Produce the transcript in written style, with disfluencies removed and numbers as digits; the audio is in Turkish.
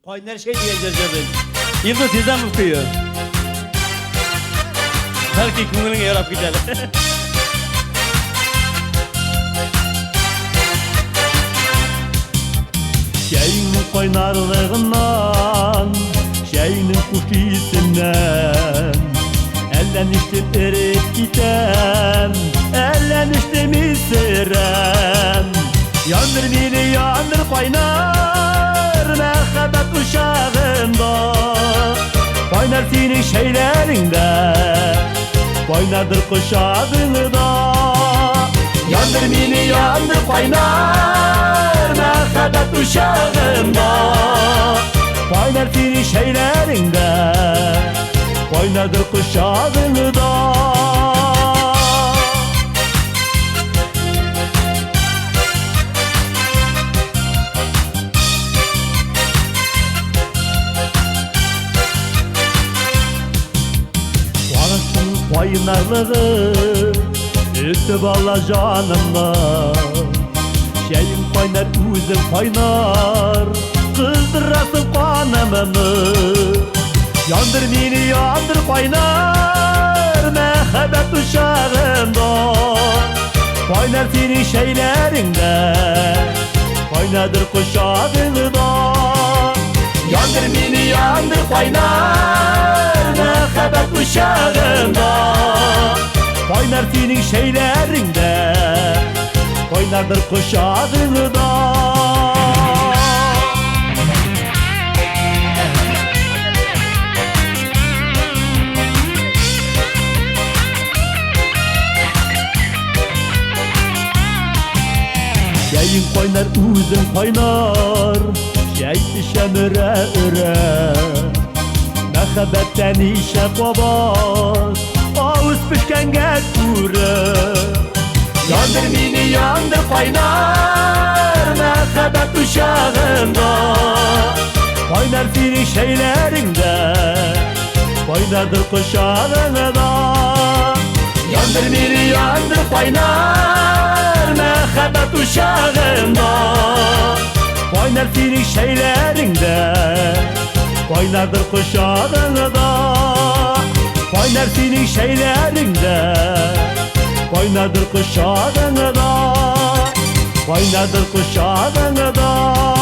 Kaynar şey diyeceğiz ben. Yılda tezden mutluyor. Belki kumulun yarap gidelim. Şeyinin kaynarlığından, şeyinin kuşisinden elleniştim erip giden, elleniştim isirem. Yandır beni yandır kaynar mehabbet uşağında, kaynar senin şeylerinde, kaynardır kuşağında. Yandır beni yandır kaynar mehabbet uşağında, kaynar senin şeylerinde, kaynardır kuşağında. Kaynarlığı üstü balla canımla, şeyim kaynar üzüm kaynar, kızdırasın kanımı. Yandır beni yandır kaynar mehabbet uşağında, kaynar senin şeylerinde, kaynadır kuşağında. Yandır beni yandır kaynar mehabbet uşağında, kaynar senin şeylerinde, kaynardır kuşağında. Şeyin kaynar üzüm kaynar, şey şemire üre, mehabbetten işe kovar, ağız pişkenge kure. Yandır beni yandır kaynar mehabbet uşağında, kaynar senin şeylerinde, kaynardır kuşağında. Yandır beni yandır kaynar mehabbet uşağında, kaynar senin şeylerinde, kaynardır kuşağında. Kaynar senin şeylerinde, kaynardır kuşağında, kaynardır kuşağında.